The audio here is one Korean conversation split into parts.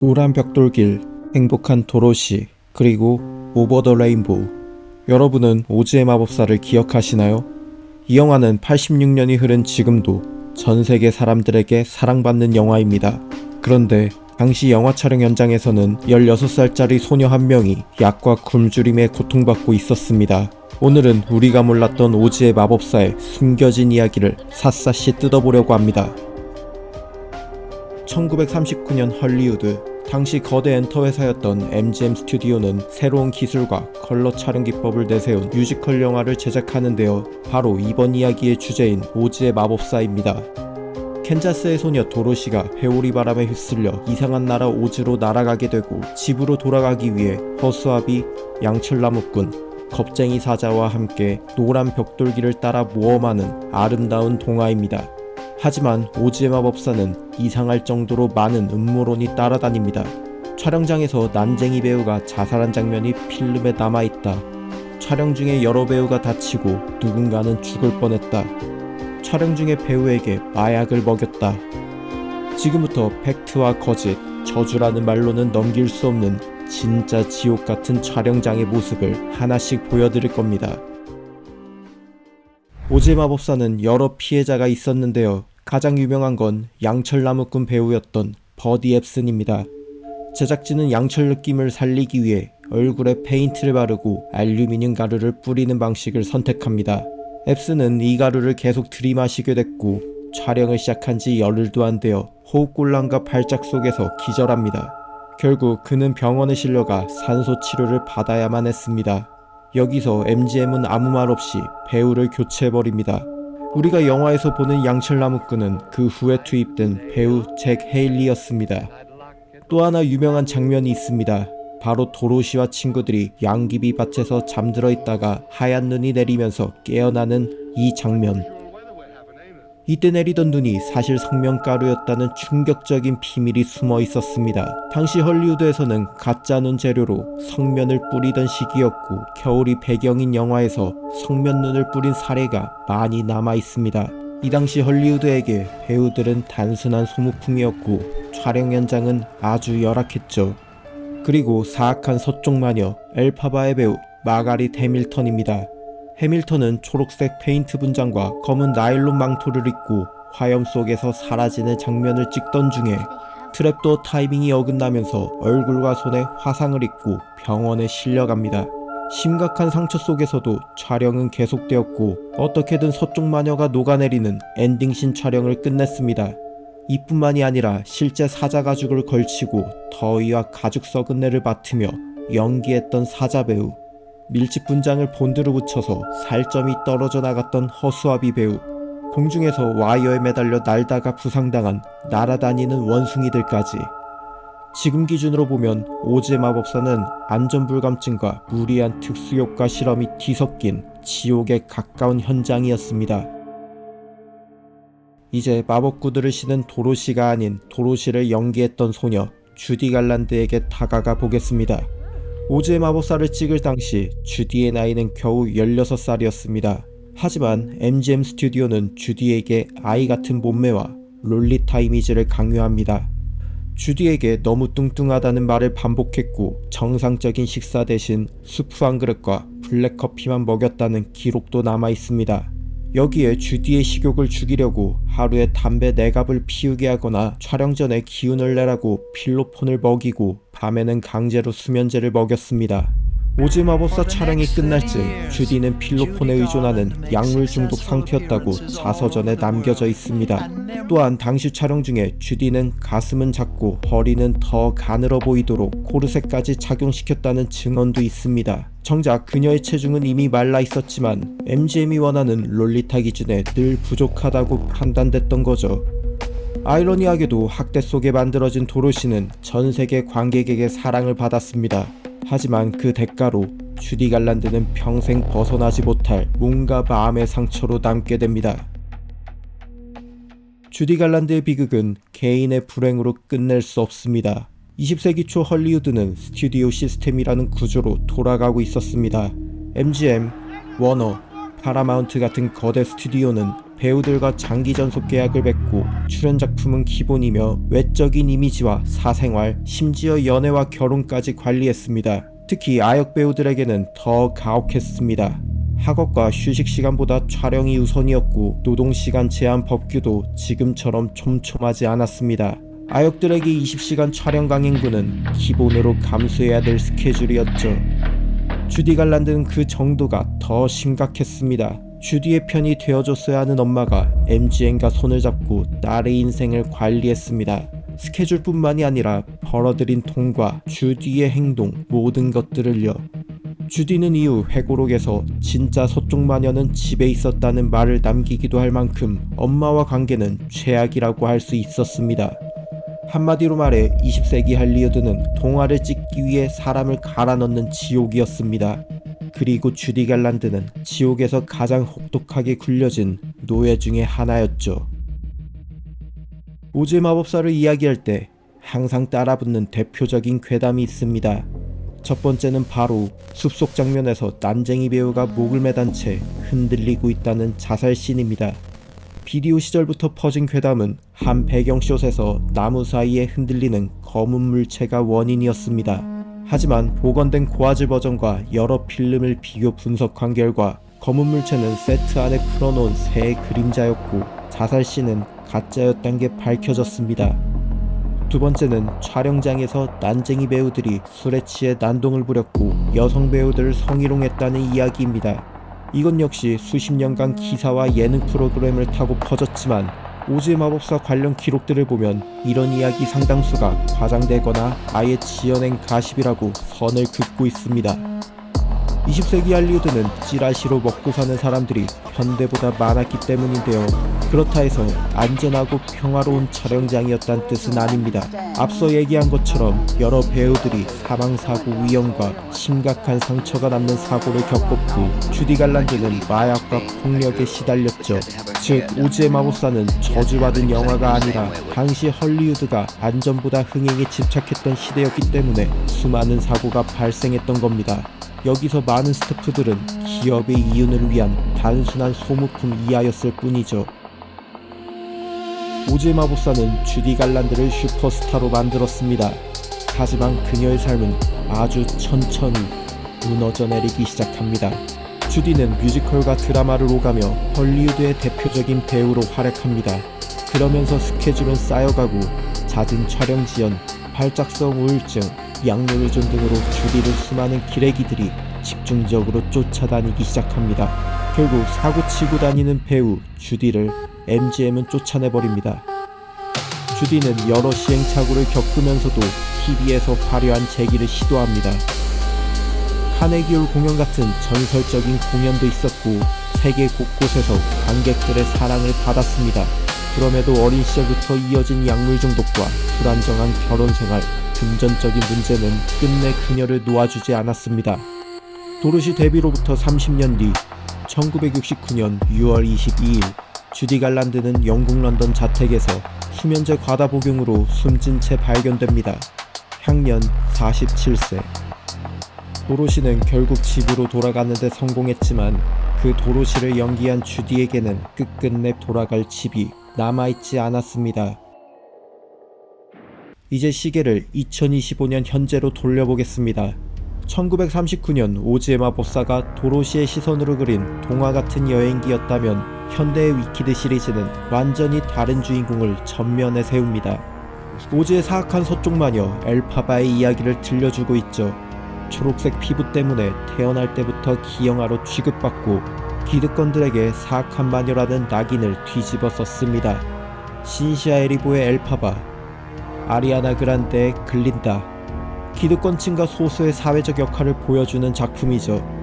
노란 벽돌길, 행복한 도로시, 그리고 오버 더 레인보우. 여러분은 오즈의 마법사를 기억하시나요? 이 영화는 86년이 흐른 지금도 전 세계 사람들에게 사랑받는 영화입니다. 그런데 당시 영화 촬영 현장에서는 16살짜리 소녀 한 명이 약과 굶주림에 고통받고 있었습니다. 오늘은 우리가 몰랐던 오즈의 마법사의 숨겨진 이야기를 샅샅이 뜯어보려고 합니다. 1939년 헐리우드, 당시 거대 엔터 회사였던 MGM 스튜디오는 새로운 기술과 컬러 촬영 기법을 내세운 뮤지컬 영화를 제작하는데요. 바로 이번 이야기의 주제인 오즈의 마법사입니다. 캔자스의 소녀 도로시가 회오리 바람에 휩쓸려 이상한 나라 오즈로 날아가게 되고 집으로 돌아가기 위해 허수아비, 양철나무꾼, 겁쟁이 사자와 함께 노란 벽돌길을 따라 모험하는 아름다운 동화입니다. 하지만 오즈의 마법사는 이상할 정도로 많은 음모론이 따라다닙니다. 촬영장에서 난쟁이 배우가 자살한 장면이 필름에 남아있다. 촬영 중에 여러 배우가 다치고 누군가는 죽을 뻔했다. 촬영 중에 배우에게 마약을 먹였다. 지금부터 팩트와 거짓, 저주라는 말로는 넘길 수 없는 진짜 지옥 같은 촬영장의 모습을 하나씩 보여드릴 겁니다. 오즈의 마법사는 여러 피해자가 있었는데요. 가장 유명한 건 양철나무꾼 배우였던 버디 앱슨입니다. 제작진은 양철 느낌을 살리기 위해 얼굴에 페인트를 바르고 알루미늄 가루를 뿌리는 방식을 선택합니다. 앱슨은 이 가루를 계속 들이마시게 됐고 촬영을 시작한 지 열흘도 안 되어 호흡곤란과 발작 속에서 기절합니다. 결국 그는 병원에 실려가 산소 치료를 받아야만 했습니다. 여기서 MGM은 아무 말 없이 배우를 교체해버립니다. 우리가 영화에서 보는 양철나무꾼은 그 후에 투입된 배우 잭 헤일리였습니다. 또 하나 유명한 장면이 있습니다. 바로 도로시와 친구들이 양귀비 밭에서 잠들어 있다가 하얀 눈이 내리면서 깨어나는 이 장면. 이때 내리던 눈이 사실 성면가루였다는 충격적인 비밀이 숨어 있었습니다. 당시 헐리우드에서는 가짜 눈 재료로 성면을 뿌리던 시기였고 겨울이 배경인 영화에서 성면눈을 뿌린 사례가 많이 남아 있습니다. 이 당시 헐리우드에게 배우들은 단순한 소모품이었고 촬영 현장은 아주 열악했죠. 그리고 사악한 서쪽 마녀 엘파바의 배우 마가릿 해밀턴입니다. 해밀턴은 초록색 페인트 분장과 검은 나일론 망토를 입고 화염 속에서 사라지는 장면을 찍던 중에 트랩도어 타이밍이 어긋나면서 얼굴과 손에 화상을 입고 병원에 실려갑니다. 심각한 상처 속에서도 촬영은 계속되었고 어떻게든 서쪽 마녀가 녹아내리는 엔딩신 촬영을 끝냈습니다. 이뿐만이 아니라 실제 사자 가죽을 걸치고 더위와 가죽 썩은 내를 맡으며 연기했던 사자 배우, 밀집 분장을 본드로 붙여서 살점이 떨어져 나갔던 허수아비 배우, 공중에서 와이어에 매달려 날다가 부상당한 날아다니는 원숭이들까지. 지금 기준으로 보면 오즈의 마법사는 안전불감증과 무리한 특수효과 실험이 뒤섞인 지옥에 가까운 현장이었습니다. 이제 마법구두를 신은 도로시가 아닌 도로시를 연기했던 소녀 주디 갈란드에게 다가가 보겠습니다. 오즈의 마법사를 찍을 당시 주디의 나이는 겨우 16살이었습니다. 하지만 MGM 스튜디오는 주디에게 아이 같은 몸매와 롤리타 이미지를 강요합니다. 주디에게 너무 뚱뚱하다는 말을 반복했고 정상적인 식사 대신 수프 한 그릇과 블랙커피만 먹였다는 기록도 남아 있습니다. 여기에 주디의 식욕을 죽이려고 하루에 담배 4갑을 피우게 하거나 촬영 전에 기운을 내라고 필로폰을 먹이고 밤에는 강제로 수면제를 먹였습니다. 오즈 마법사 촬영이 끝날 즈음 주디는 필로폰에 의존하는 약물 중독 상태였다고 자서전에 남겨져 있습니다. 또한 당시 촬영 중에 주디는 가슴은 작고 허리는 더 가늘어 보이도록 코르셋까지 착용시켰다는 증언도 있습니다. 정작 그녀의 체중은 이미 말라 있었지만 MGM이 원하는 롤리타 기준에 늘 부족하다고 판단됐던 거죠. 아이러니하게도 학대 속에 만들어진 도로시는 전 세계 관객에게 사랑을 받았습니다. 하지만 그 대가로 주디 갈란드는 평생 벗어나지 못할 뭔가 마음의 상처로 남게 됩니다. 주디 갈란드의 비극은 개인의 불행으로 끝낼 수 없습니다. 20세기 초 헐리우드는 스튜디오 시스템이라는 구조로 돌아가고 있었습니다. MGM, 워너, 파라마운트 같은 거대 스튜디오는 배우들과 장기 전속 계약을 맺고 출연 작품은 기본이며 외적인 이미지와 사생활, 심지어 연애와 결혼까지 관리했습니다. 특히 아역 배우들에게는 더 가혹했습니다. 학업과 휴식 시간보다 촬영이 우선이었고 노동시간 제한 법규도 지금처럼 촘촘하지 않았습니다. 아역들에게 20시간 촬영 강행군은 기본으로 감수해야 될 스케줄이었죠. 주디 갈란드는 그 정도가 더 심각했습니다. 주디의 편이 되어줬어야 하는 엄마가 MGM과 손을 잡고 딸의 인생을 관리했습니다. 스케줄뿐만이 아니라 벌어들인 돈과 주디의 행동 모든 것들을요. 주디는 이후 회고록에서 진짜 서쪽 마녀는 집에 있었다는 말을 남기기도 할 만큼 엄마와 관계는 최악이라고 할 수 있었습니다. 한마디로 말해 20세기 할리우드는 동화를 찍기 위해 사람을 갈아 넣는 지옥이었습니다. 그리고 주디 갈란드는 지옥에서 가장 혹독하게 굴려진 노예 중에 하나였죠. 오즈의 마법사를 이야기할 때 항상 따라붙는 대표적인 괴담이 있습니다. 첫 번째는 바로 숲속 장면에서 난쟁이 배우가 목을 매단 채 흔들리고 있다는 자살씬입니다. 비디오 시절부터 퍼진 괴담은 한 배경숏에서 나무 사이에 흔들리는 검은 물체가 원인이었습니다. 하지만 복원된 고화질 버전과 여러 필름을 비교 분석한 결과 검은 물체는 세트 안에 풀어놓은 새의 그림자였고 자살씬은 가짜였다는 게 밝혀졌습니다. 두 번째는 촬영장에서 난쟁이 배우들이 술에 취해 난동을 부렸고 여성 배우들을 성희롱했다는 이야기입니다. 이건 역시 수십 년간 기사와 예능 프로그램을 타고 퍼졌지만 오즈의 마법사 관련 기록들을 보면 이런 이야기 상당수가 과장되거나 아예 지어낸 가십이라고 선을 긋고 있습니다. 20세기 할리우드는 찌라시로 먹고 사는 사람들이 현대보다 많았기 때문인데요. 그렇다 해서 안전하고 평화로운 촬영장이었다는 뜻은 아닙니다. 앞서 얘기한 것처럼 여러 배우들이 사망사고 위험과 심각한 상처가 남는 사고를 겪었고 주디 갈란드는 마약과 폭력에 시달렸죠. 즉 오즈의 마법사는 저주받은 영화가 아니라 당시 헐리우드가 안전보다 흥행에 집착했던 시대였기 때문에 수많은 사고가 발생했던 겁니다. 여기서 많은 스태프들은 기업의 이윤을 위한 단순한 소모품 이하였을 뿐이죠. 오즈의 마법사는 주디 갈란드를 슈퍼스타로 만들었습니다. 하지만 그녀의 삶은 아주 천천히 무너져 내리기 시작합니다. 주디는 뮤지컬과 드라마를 오가며 헐리우드의 대표적인 배우로 활약합니다. 그러면서 스케줄은 쌓여가고 잦은 촬영 지연, 발작성 우울증, 약물 의존 등으로 주디를 수많은 기레기들이 집중적으로 쫓아다니기 시작합니다. 결국 사고치고 다니는 배우 주디를 MGM은 쫓아내버립니다. 주디는 여러 시행착오를 겪으면서도 TV에서 화려한 재기를 시도합니다. 카네기홀 공연 같은 전설적인 공연도 있었고 세계 곳곳에서 관객들의 사랑을 받았습니다. 그럼에도 어린 시절부터 이어진 약물 중독과 불안정한 결혼생활, 금전적인 문제는 끝내 그녀를 놓아주지 않았습니다. 도로시 데뷔로부터 30년 뒤 1969년 6월 22일 주디 갈란드는 영국 런던 자택에서 수면제 과다 복용으로 숨진 채 발견됩니다. 향년 47세. 도로시는 결국 집으로 돌아가는 데 성공했지만 그 도로시를 연기한 주디에게는 끝끝내 돌아갈 집이 남아있지 않았습니다. 이제 시계를 2025년 현재로 돌려보겠습니다. 1939년 오즈의 마법사가 도로시의 시선으로 그린 동화 같은 여행기였다면 현대의 위키드 시리즈는 완전히 다른 주인공을 전면에 세웁니다. 오즈의 사악한 서쪽 마녀 엘파바의 이야기를 들려주고 있죠. 초록색 피부 때문에 태어날 때부터 기형아로 취급받고 기득권들에게 사악한 마녀라는 낙인을 뒤집어 썼습니다. 신시아 에리보의 엘파바, 아리아나 그란데의 글린다. 기득권층과 소수의 사회적 역할을 보여주는 작품이죠.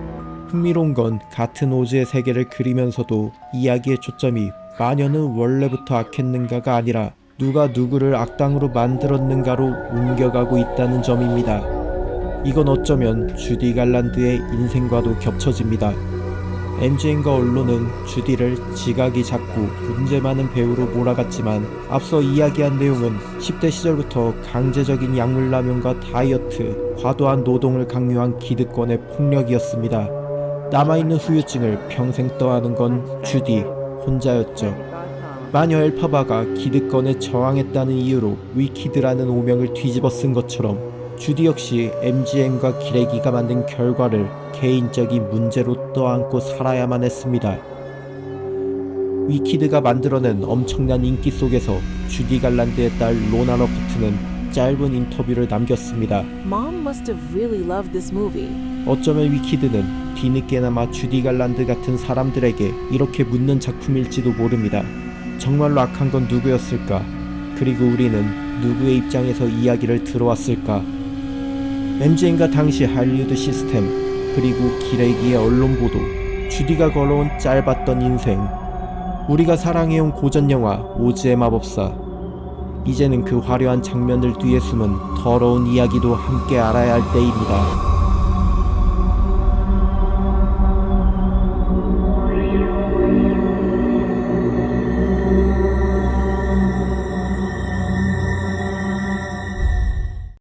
흥미로운 건 같은 오즈의 세계를 그리면서도 이야기의 초점이 마녀는 원래부터 악했는가가 아니라 누가 누구를 악당으로 만들었는가로 옮겨가고 있다는 점입니다. 이건 어쩌면 주디 갈란드의 인생과도 겹쳐집니다. MGM과 언론은 주디를 지각이 잦고 문제 많은 배우로 몰아갔지만 앞서 이야기한 내용은 10대 시절부터 강제적인 약물 남용과 다이어트, 과도한 노동을 강요한 기득권의 폭력이었습니다. 남아있는 후유증을 평생 떠안은 건 주디 혼자였죠. 마녀 엘파바가 기득권에 저항했다는 이유로 위키드라는 오명을 뒤집어 쓴 것처럼 주디 역시 MGM과 기레기가 만든 결과를 개인적인 문제로 떠안고 살아야만 했습니다. 위키드가 만들어낸 엄청난 인기 속에서 주디 갈란드의 딸 로나 러프트는 짧은 인터뷰를 남겼습니다. Mom must have really loved this movie. 어쩌면 위키드는 뒤늦게나마 주디 갈란드 같은 사람들에게 이렇게 묻는 작품일지도 모릅니다. 정말로 악한 건 누구였을까? 그리고 우리는 누구의 입장에서 이야기를 들어왔을까? MGM과 당시 할리우드 시스템, 그리고 기레기의 언론 보도, 주디가 걸어온 짧았던 인생, 우리가 사랑해온 고전영화 오즈의 마법사. 이제는 그 화려한 장면들 뒤에 숨은 더러운 이야기도 함께 알아야 할 때입니다.